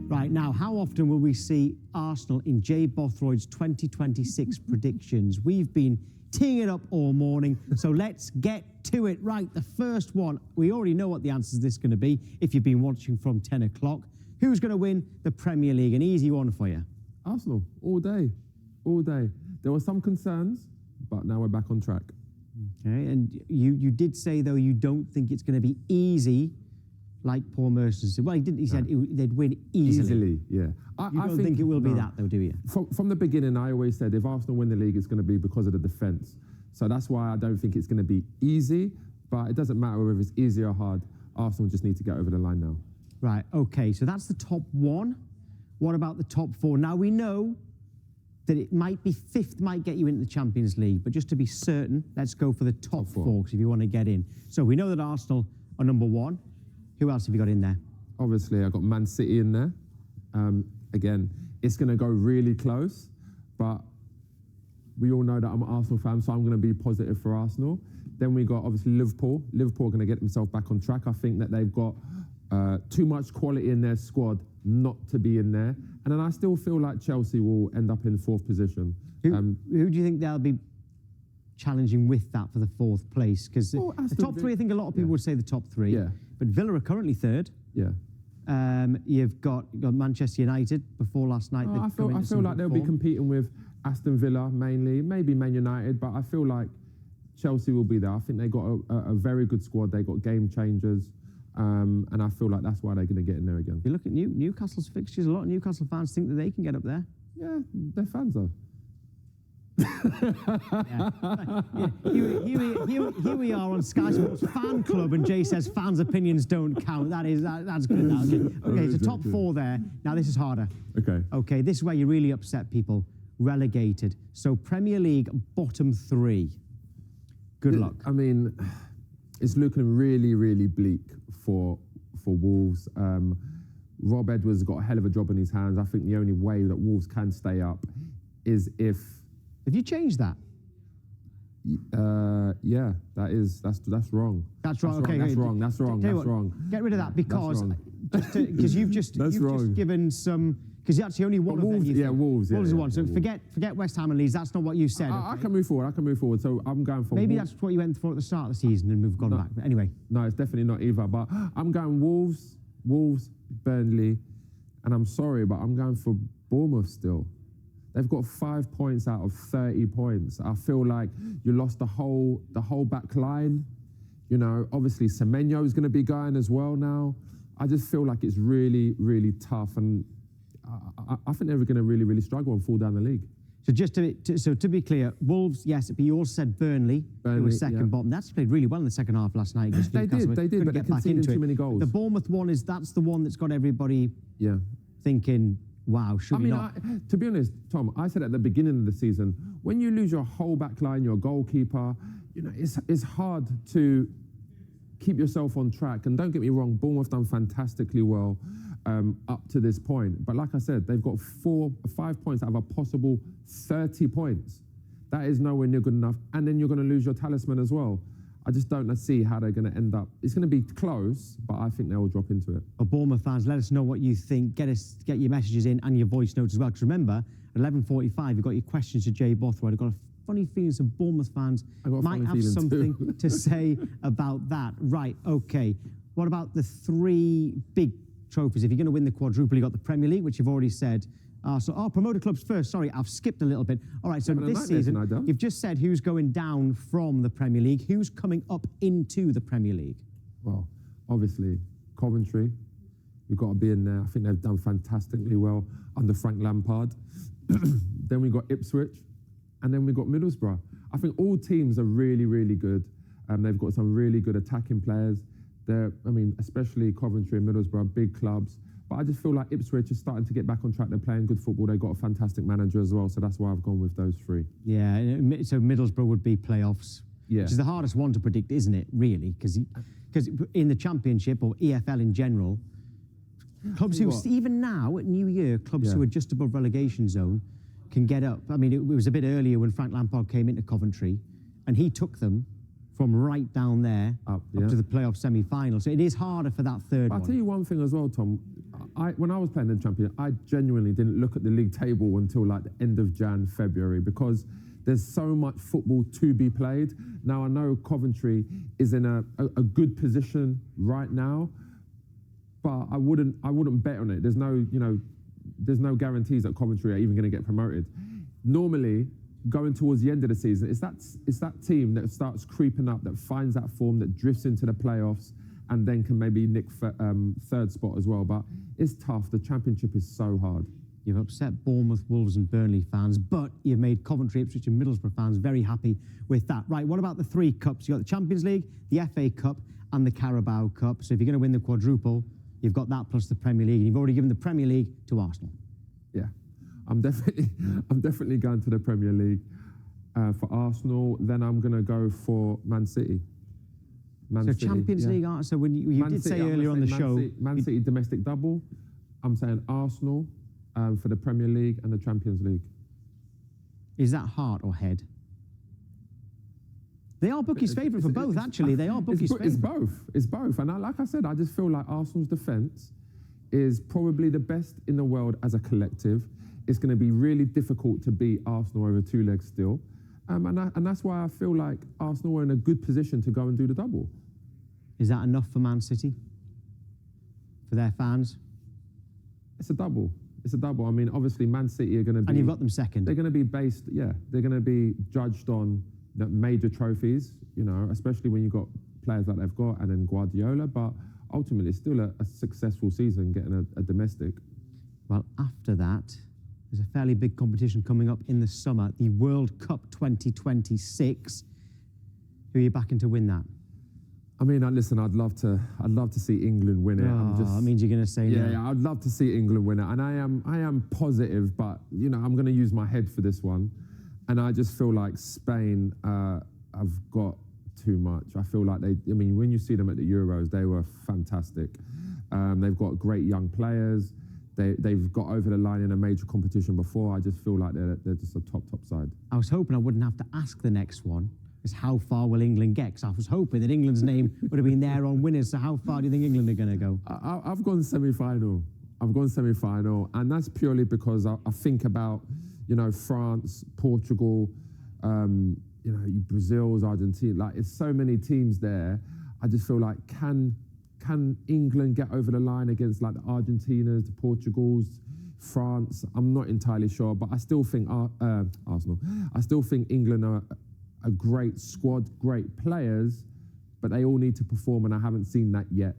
Right, now, how often will we see Arsenal in Jay Bothroyd's 2026 predictions? We've been teeing it up all morning, so let's get to it. Right, the first one, we already know what the answer to this is going to be if you've been watching from 10 o'clock. Who's going to win the Premier League? An easy one for you. Arsenal, all day, all day. There were some concerns, but now we're back on track. Okay, and you did say, though, you don't think it's going to be easy, like Paul Merson said. Well, he didn't. He said they'd win easily. Yeah. You don't think it will be that, though, do you? From the beginning, I always said if Arsenal win the league, it's going to be because of the defence. So that's why I don't think it's going to be easy, but it doesn't matter whether it's easy or hard. Arsenal just need to get over the line now. Right, okay, so that's the top one. What about the top four? Now, we know that it might be fifth, might get you into the Champions League, but just to be certain, let's go for the top four, because if you want to get in. So we know that Arsenal are number one. Who else have you got in there? Obviously, I've got Man City in there. Again, it's going to go really close, but we all know that I'm an Arsenal fan, so I'm going to be positive for Arsenal. Then we got, obviously, Liverpool. Liverpool are going to get themselves back on track. I think that they've got too much quality in their squad not to be in there. And then I still feel like Chelsea will end up in fourth position. Who do you think they'll be challenging with that for the fourth place? Because the top three, I think a lot of people would say the top three. Yeah. But Villa are currently third. Yeah. You've got Manchester United before last night. I feel like they'll be competing with Aston Villa mainly, maybe Man United, but I feel like Chelsea will be there. I think they got a very good squad. They got game changers. And I feel like that's why they're going to get in there again. You look at Newcastle's fixtures, a lot of Newcastle fans think that they can get up there. Yeah, they're fans though. Here we are on Sky Sports Fan Club, and Jay says fans' opinions don't count. That's good. Okay, so top four there. Now this is harder. Okay, this is where you really upset people. Relegated. So Premier League bottom three. Good luck. I mean, it's looking really, really bleak for Wolves. Rob Edwards got a hell of a job in his hands. I think the only way that Wolves can stay up is if. Have you changed that? Yeah, that's wrong. That's wrong. That's wrong. Get rid of that because you've just given some. Because actually only one of them. Wolves. Wolves is one. So forget West Ham and Leeds. That's not what you said. I can move forward. So I'm going for. Maybe that's what you went for at the start of the season and we've gone back. But anyway. No, it's definitely not either. But I'm going Wolves, Burnley, and I'm sorry, but I'm going for Bournemouth still. They've got 5 points out of 30 points. I feel like you lost the whole back line. You know, obviously Semenyo is going to be going as well now. I just feel like it's really, really tough, and I think they're going to really, really struggle and fall down the league. So to be clear, Wolves, yes, but you also said Burnley who was second bottom. That's played really well in the second half last night. They did, but they conceded too many goals. The Bournemouth one that's the one that's got everybody thinking, wow, should we not? To be honest, Tom, I said at the beginning of the season, when you lose your whole back line, your goalkeeper, you know, it's hard to keep yourself on track. And don't get me wrong, Bournemouth done fantastically well up to this point. But like I said, they've got 5 points out of a possible 30 points. That is nowhere near good enough. And then you're going to lose your talisman as well. I just don't see how they're going to end up. It's going to be close, but I think they will drop into it. Well, Bournemouth fans, let us know what you think. Get your messages in and your voice notes as well. Because remember, at 11:45, you've got your questions to Jay Bothroyd. I've got a funny feeling some Bournemouth fans might have something to say about that. Right, okay. What about the three big trophies? If you're going to win the quadruple, you've got the Premier League, which you've already said. Promoted clubs first. Sorry, I've skipped a little bit. All right, so this season, you've just said who's going down from the Premier League. Who's coming up into the Premier League? Well, obviously, Coventry. We've got to be in there. I think they've done fantastically well under Frank Lampard. Then we got Ipswich. And then we got Middlesbrough. I think all teams are really, really good. They've got some really good attacking players. Especially Coventry and Middlesbrough, big clubs. But I just feel like Ipswich is starting to get back on track. They're playing good football. They've got a fantastic manager as well. So that's why I've gone with those three. Yeah, so Middlesbrough would be playoffs. Yeah. Which is the hardest one to predict, isn't it, really? Because in the Championship or EFL in general, clubs who, even now at New Year, clubs who are just above relegation zone can get up. I mean, it was a bit earlier when Frank Lampard came into Coventry and he took them from right down there up to the playoff semi-final. So it is harder for that third one. I'll tell you one thing as well, Tom. when I was playing in the Champions, I genuinely didn't look at the league table until like the end of Jan, February, because there's so much football to be played. Now, I know Coventry is in a good position right now, but I wouldn't bet on it. There's no guarantees that Coventry are even going to get promoted. Normally, going towards the end of the season, it's that team that starts creeping up, that finds that form, that drifts into the playoffs, and then can maybe nick third spot as well. But it's tough. The Championship is so hard. You've upset Bournemouth, Wolves and Burnley fans, but you've made Coventry, Ipswich and Middlesbrough fans very happy with that. Right, what about the three cups? You've got the Champions League, the FA Cup and the Carabao Cup. So if you're going to win the quadruple, you've got that plus the Premier League. And you've already given the Premier League to Arsenal. Yeah, I'm definitely going to the Premier League for Arsenal. Then I'm going to go for Man City. So Champions League, so when you did say earlier on the show... Man City domestic double. I'm saying Arsenal for the Premier League and the Champions League. Is that heart or head? They are bookies' favourite for both, actually. They are bookies' favourite. It's both. And like I said, I just feel like Arsenal's defence is probably the best in the world as a collective. It's going to be really difficult to beat Arsenal over two legs still. And that's why I feel like Arsenal are in a good position to go and do the double. Is that enough for Man City? For their fans? It's a double. It's a double. I mean, obviously, Man City are going to be... And you've got them second. They're going to be based, they're going to be judged on major trophies, especially when you've got players like they've got, and then Guardiola. But ultimately, it's still a successful season getting a domestic. Well, after that, there's a fairly big competition coming up in the summer, the World Cup 2026. Who are you backing to win that? I mean, listen, I'd love to see England win it. That means you're going to say no. Yeah, I'd love to see England win it, and I am positive, but I'm going to use my head for this one, and I just feel like Spain have got too much. I feel like when you see them at the Euros, they were fantastic. They've got great young players. They've got over the line in a major competition before. I just feel like they're just a top side. I was hoping I wouldn't have to ask the next one. Is how far will England get? Because I was hoping that England's name would have been there on winners. So how far do you think England are going to go? I've gone semi-final. And that's purely because I think about, France, Portugal, Brazil's, Argentina. Like, it's so many teams there. I just feel like can England get over the line against like the Argentinas, the Portugals, France? I'm not entirely sure, but I still think Arsenal. I still think England are a great squad, great players, but they all need to perform, and I haven't seen that yet.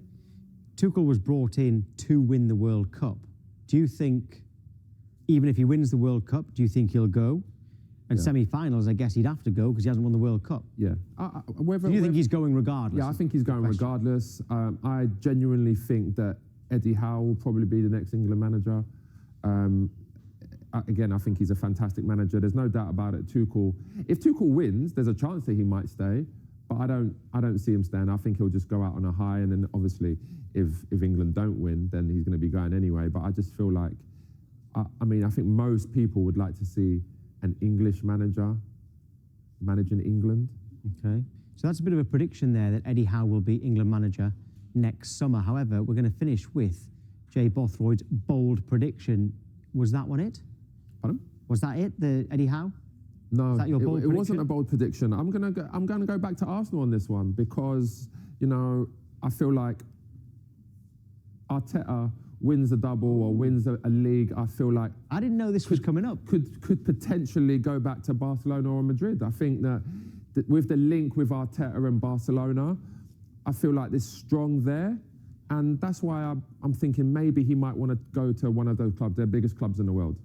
Tuchel was brought in to win the World Cup. Do you think, even if he wins the World Cup, do you think he'll go? And semi-finals, I guess he'd have to go because he hasn't won the World Cup. Yeah. Do you think he's going regardless? Yeah, I think he's going regardless. I genuinely think that Eddie Howe will probably be the next England manager. Again, I think he's a fantastic manager. There's no doubt about it. Tuchel, if Tuchel wins, there's a chance that he might stay, but I don't see him staying. I think he'll just go out on a high, and then obviously, if England don't win, then he's going to be going anyway. But I just feel like, I think most people would like to see an English manager managing England. Okay, so that's a bit of a prediction there that Eddie Howe will be England manager next summer. However, we're going to finish with Jay Bothroyd's bold prediction. Was that one it? Pardon? Was that it, the Eddie Howe? No, Was that your bold it wasn't a bold prediction. I'm gonna go back to Arsenal on this one because I feel like Arteta wins a double or wins a league. I feel like I didn't know this was coming up. Could potentially go back to Barcelona or Madrid. I think that with the link with Arteta and Barcelona, I feel like there's strong there. And that's why I'm thinking maybe he might want to go to one of those clubs, their biggest clubs in the world.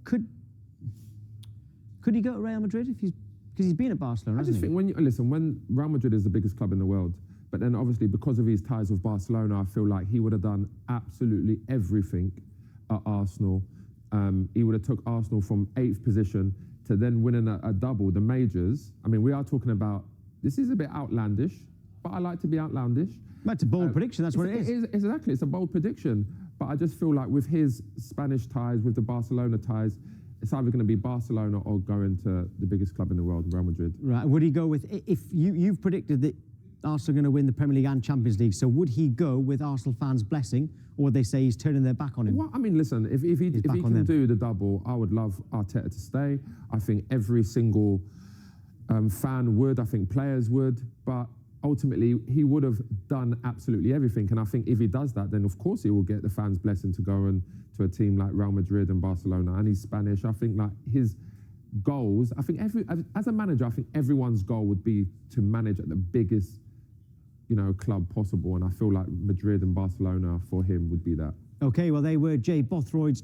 Could he go to Real Madrid because he's been at Barcelona? I just think when Real Madrid is the biggest club in the world, but then obviously because of his ties with Barcelona, I feel like he would have done absolutely everything at Arsenal. He would have took Arsenal from 8th position to then winning a double, the majors. I mean, we are talking about, this is a bit outlandish, but I like to be outlandish. That's a bold prediction, that's what it is. Exactly, it's a bold prediction. But I just feel like with his Spanish ties, with the Barcelona ties, it's either going to be Barcelona or going to the biggest club in the world, Real Madrid. Right, would he go with, if you've predicted that Arsenal are going to win the Premier League and Champions League. So would he go with Arsenal fans' blessing, or would they say he's turning their back on him? Well, I mean, listen, if he can do the double, I would love Arteta to stay. I think every single fan would. I think players would. But ultimately, he would have done absolutely everything. And I think if he does that, then of course he will get the fans' blessing to go and to a team like Real Madrid and Barcelona. And he's Spanish. I think like his goals, I think as a manager, I think everyone's goal would be to manage at the biggest, club possible. And I feel like Madrid and Barcelona for him would be that. Okay, well, they were Jay Bothroyd's